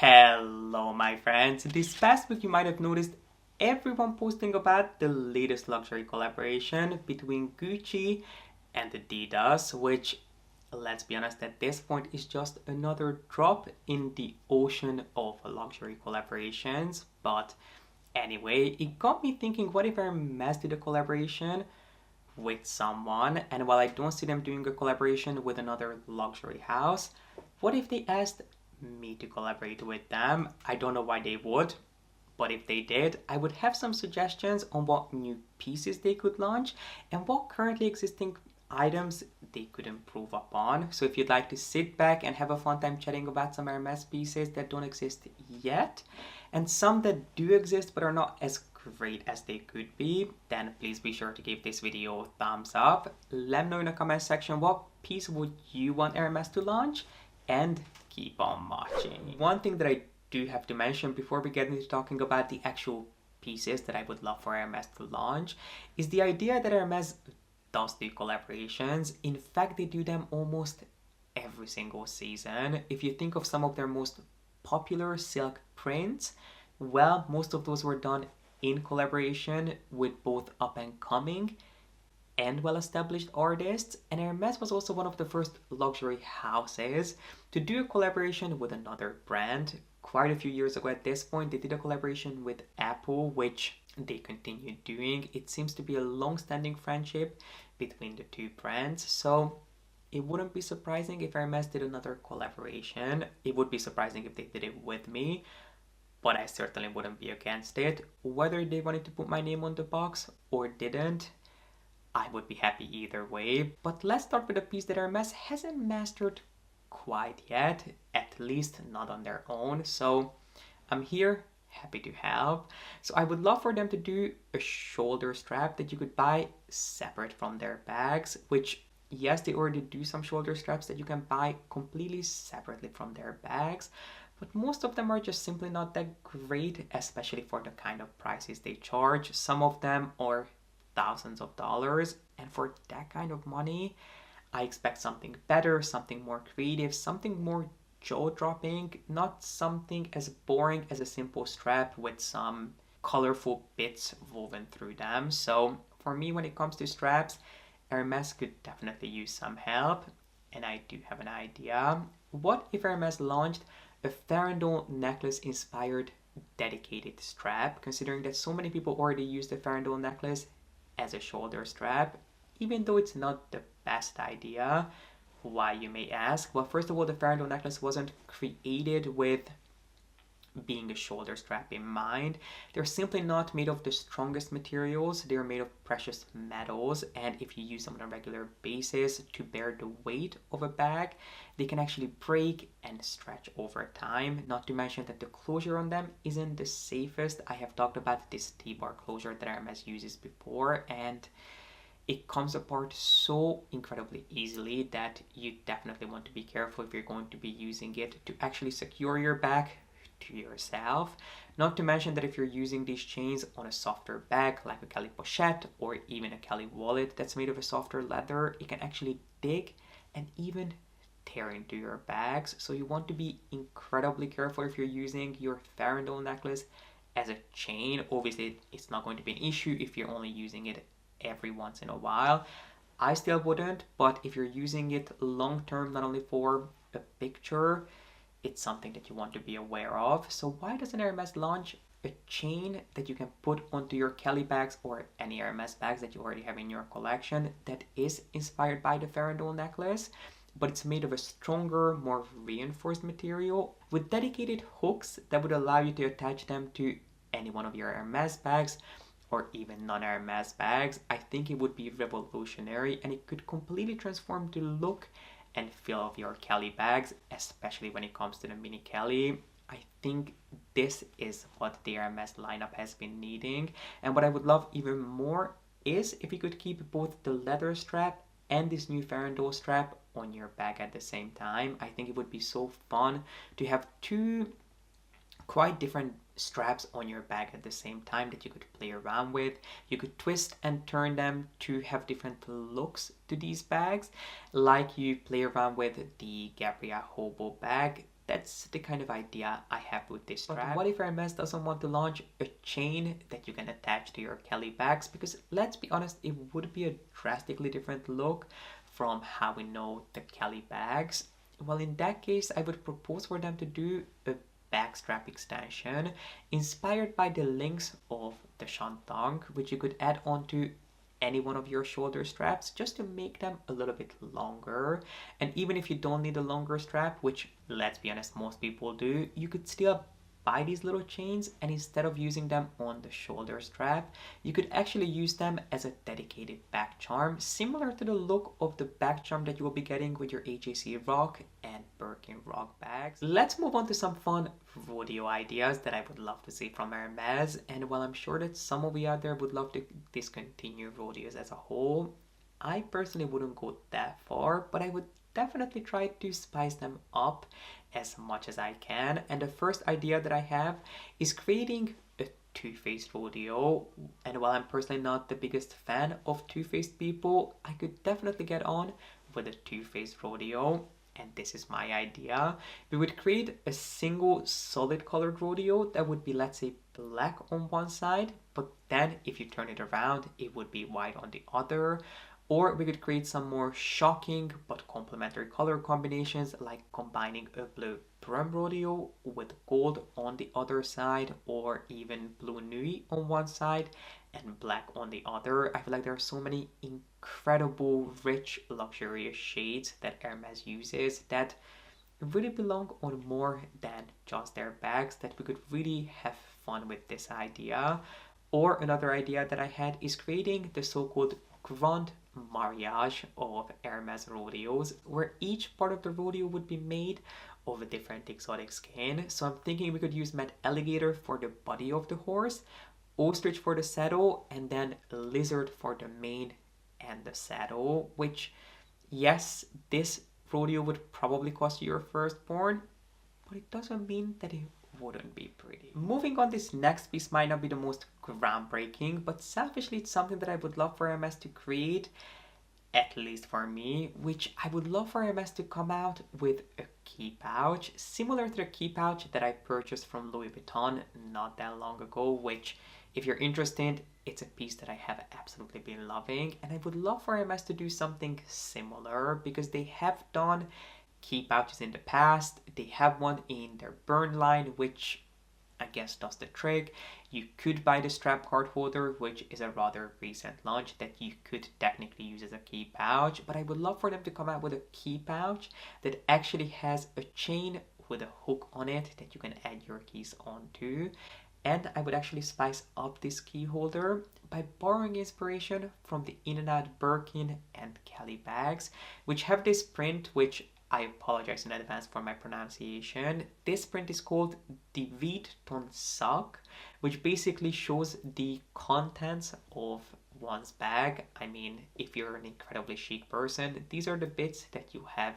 Hello my friends, this past week you might have noticed everyone posting about the latest luxury collaboration between Gucci and Adidas, which, let's be honest, at this point is just another drop in the ocean of luxury collaborations. But anyway, it got me thinking, what if Hermes did a collaboration with someone, and while I don't see them doing a collaboration with another luxury house, what if they asked me to collaborate with them? I don't know why they would, but if they did, I would have some suggestions on what new pieces they could launch and what currently existing items they could improve upon. So if you'd like to sit back and have a fun time chatting about some Hermes pieces that don't exist yet, and some that do exist but are not as great as they could be, then please be sure to give this video a thumbs up. Let me know in the comment section what piece would you want Hermes to launch, and keep on watching. One thing that I do have to mention before we get into talking about the actual pieces that I would love for Hermes to launch is the idea that Hermes does do collaborations. In fact, they do them almost every single season. If you think of some of their most popular silk prints, well, most of those were done in collaboration with both up and coming and well-established artists, and Hermes was also one of the first luxury houses to do a collaboration with another brand. Quite a few years ago at this point, they did a collaboration with Apple, which they continued doing. It seems to be a long-standing friendship between the two brands, so it wouldn't be surprising if Hermes did another collaboration. It would be surprising if they did it with me, but I certainly wouldn't be against it. Whether they wanted to put my name on the box or didn't, I would be happy either way. But let's start with a piece that Hermes hasn't mastered quite yet, at least not on their own. So I'm here, happy to help. So I would love for them to do a shoulder strap that you could buy separate from their bags, which, yes, they already do some shoulder straps that you can buy completely separately from their bags, but most of them are just simply not that great, especially for the kind of prices they charge. Some of them are thousands of dollars, and for that kind of money, I expect something better, something more creative, something more jaw-dropping, not something as boring as a simple strap with some colorful bits woven through them. So for me, when it comes to straps, Hermes could definitely use some help, and I do have an idea. What if Hermes launched a Farandole necklace inspired dedicated strap, considering that so many people already use the Farandole necklace as a shoulder strap, even though it's not the best idea. Why, you may ask? Well, first of all, the Farandole necklace wasn't created with being a shoulder strap in mind. They're simply not made of the strongest materials. They're made of precious metals, and if you use them on a regular basis to bear the weight of a bag, they can actually break and stretch over time. Not to mention that the closure on them isn't the safest. I have talked about this T-bar closure that Hermes uses before, and it comes apart so incredibly easily that you definitely want to be careful if you're going to be using it to actually secure your bag to yourself. Not to mention that if you're using these chains on a softer bag like a Kelly pochette or even a Kelly wallet that's made of a softer leather, it can actually dig and even tear into your bags. So you want to be incredibly careful if you're using your Farandole necklace as a chain. Obviously, it's not going to be an issue if you're only using it every once in a while. I still wouldn't, but if you're using it long term, not only for a picture, it's something that you want to be aware of. So why doesn't Hermes launch a chain that you can put onto your Kelly bags or any Hermes bags that you already have in your collection that is inspired by the Farandole necklace, but it's made of a stronger, more reinforced material with dedicated hooks that would allow you to attach them to any one of your Hermes bags or even non-Hermes bags? I think it would be revolutionary, and it could completely transform the look and feel of your Kelly bags, especially when it comes to the mini Kelly. I think this is what the Hermes lineup has been needing, and what I would love even more is if you could keep both the leather strap and this new Farandole strap on your bag at the same time. I think it would be so fun to have two quite different straps on your bag at the same time that you could play around with. You could twist and turn them to have different looks to these bags, like you play around with the Gabrielle Hobo bag that's the kind of idea I have with this strap. But what if Hermes doesn't want to launch a chain that you can attach to your Kelly bags? Because let's be honest, it would be a drastically different look from how we know the Kelly bags. Well, in that case, I would propose for them to do a back strap extension inspired by the links of the shantung, which you could add onto any one of your shoulder straps just to make them a little bit longer. And even if you don't need a longer strap, which let's be honest, most people do, you could still buy these little chains, and instead of using them on the shoulder strap, you could actually use them as a dedicated back charm, similar to the look of the back charm that you will be getting with your AJC Rock and Birkin Rock bags. Let's move on to some fun rodeo ideas that I would love to see from Hermes. And while I'm sure that some of you out there would love to discontinue rodeos as a whole, I personally wouldn't go that far, but I would definitely try to spice them up as much as I can. And the first idea that I have is creating a two-faced rodeo. And while I'm personally not the biggest fan of two-faced people, I could definitely get on with a two-faced rodeo. And this is my idea. We would create a single solid colored rodeo that would be, let's say, black on one side, but then if you turn it around, it would be white on the other. Or we could create some more shocking but complementary color combinations, like combining a blue Brum rodeo with gold on the other side, or even blue nuit on one side and black on the other. I feel like there are so many incredible, rich, luxurious shades that Hermes uses that really belong on more than just their bags, that we could really have fun with this idea. Or another idea that I had is creating the so-called Grand Mariage of Hermes rodeos, where each part of the rodeo would be made of a different exotic skin. So I'm thinking we could use met alligator for the body of the horse, ostrich for the saddle, and then lizard for the mane and the saddle, which, yes, this rodeo would probably cost you your firstborn, but it doesn't mean that it wouldn't be pretty. Moving on, this next piece might not be the most groundbreaking, but selfishly it's something that I would love for Hermes to create, at least for me, which I would love for Hermes to come out with a key pouch, similar to the key pouch that I purchased from Louis Vuitton not that long ago, which, if you're interested, it's a piece that I have absolutely been loving. And I would love for Hermes to do something similar, because they have done key pouches in the past. They have one in their Burn line, which I guess does the trick. You could buy the strap card holder, which is a rather recent launch that you could technically use as a key pouch, but I would love for them to come out with a key pouch that actually has a chain with a hook on it that you can add your keys onto. And I would actually spice up this key holder by borrowing inspiration from the In and Out Birkin and Kelly bags, which have this print, which I apologize in advance for my pronunciation. This print is called the Vide ton sac, which basically shows the contents of one's bag. I mean, if you're an incredibly chic person, these are the bits that you have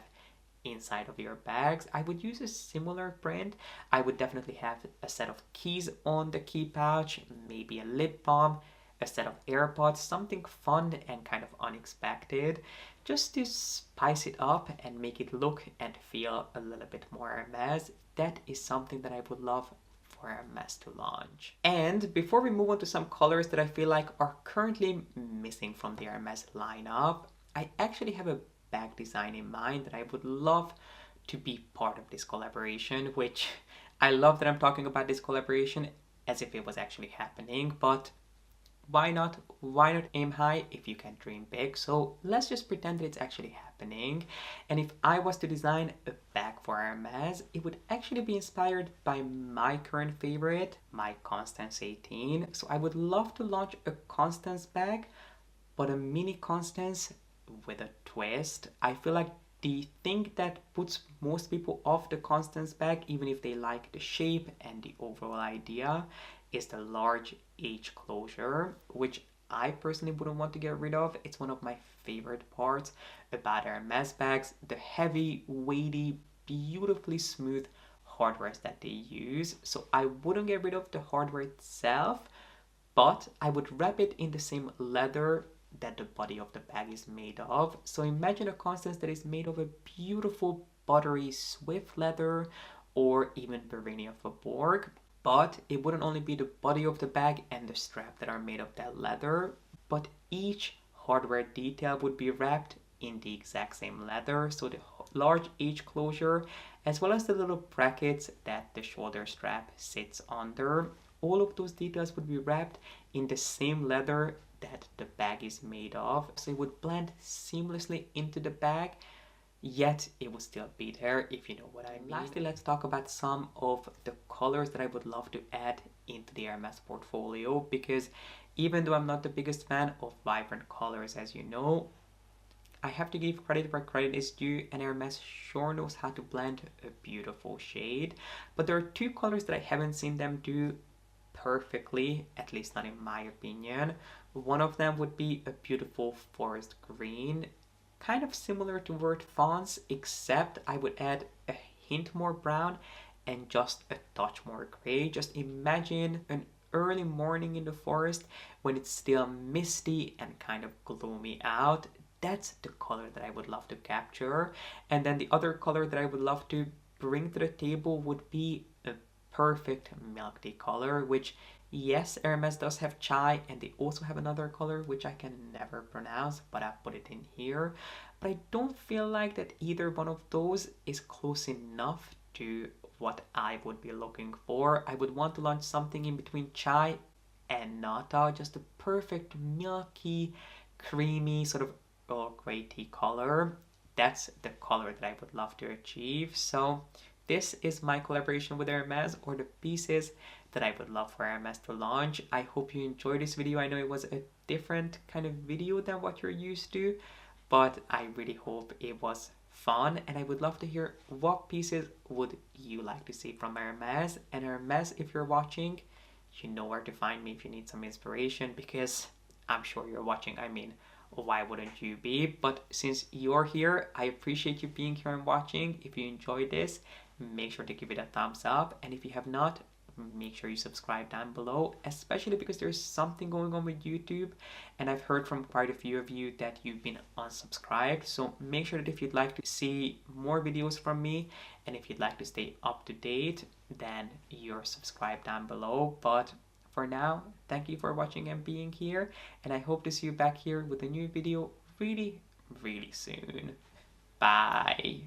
inside of your bags. I would use a similar print. I would definitely have a set of keys on the key pouch, maybe a lip balm, a set of AirPods, something fun and kind of unexpected, just to spice it up and make it look and feel a little bit more Hermes. That is something that I would love for Hermes to launch. And before we move on to some colors that I feel like are currently missing from the Hermes lineup, I actually have a bag design in mind that I would love to be part of this collaboration, which I love that I'm talking about this collaboration as if it was actually happening, but why not? Why not aim high if you can dream big? So let's just pretend that it's actually happening. And if I was to design a bag for Hermes, it would actually be inspired by my current favorite, my Constance 18. So I would love to launch a Constance bag, but a mini Constance with a twist. I feel like the thing that puts most people off the Constance bag, even if they like the shape and the overall idea, is the large H closure, which I personally wouldn't want to get rid of. It's one of my favorite parts about Hermes bags, the heavy, weighty, beautifully smooth hardware that they use. So I wouldn't get rid of the hardware itself, but I would wrap it in the same leather that the body of the bag is made of. So imagine a Constance that is made of a beautiful buttery swift leather, or even Bavaria for Borg. But it wouldn't only be the body of the bag and the strap that are made of that leather, but each hardware detail would be wrapped in the exact same leather. So the large H closure, as well as the little brackets that the shoulder strap sits under, all of those details would be wrapped in the same leather that the bag is made of. So it would blend seamlessly into the bag, yet it would still be there, if you know what I mean. Lastly, let's talk about some of the colors that I would love to add into the Hermes portfolio, because even though I'm not the biggest fan of vibrant colors, as you know, I have to give credit where credit is due, and Hermes sure knows how to blend a beautiful shade. But there are two colors that I haven't seen them do perfectly, at least not in my opinion. One of them would be a beautiful forest green, kind of similar to Word fonts, except I would add a hint more brown and just a touch more gray. Just imagine an early morning in the forest when it's still misty and kind of gloomy out. That's the color that I would love to capture. And then the other color that I would love to bring to the table would be a perfect milk tea color, which, yes, Hermes does have chai, and they also have another color which I can never pronounce, but I put it in here. But I don't feel like that either one of those is close enough to what I would be looking for. I would want to launch something in between chai and nata, just a perfect milky, creamy sort of Earl Grey tea color. That's the color that I would love to achieve. So this is my collaboration with Hermes, or the pieces that I would love for Hermes to launch. I hope you enjoyed this video. I know it was a different kind of video than what you're used to, but I really hope it was fun, and I would love to hear what pieces would you like to see from Hermes. And Hermes, if you're watching, you know where to find me if you need some inspiration, because I'm sure you're watching. I mean, why wouldn't you be? But since you're here, I appreciate you being here and watching. If you enjoyed this, make sure to give it a thumbs up, and if you have not, make sure you subscribe down below, especially because there's something going on with YouTube, and I've heard from quite a few of you that you've been unsubscribed. So make sure that if you'd like to see more videos from me, and if you'd like to stay up to date, then you're subscribed down below. But for now, thank you for watching and being here, and I hope to see you back here with a new video really, really soon. Bye.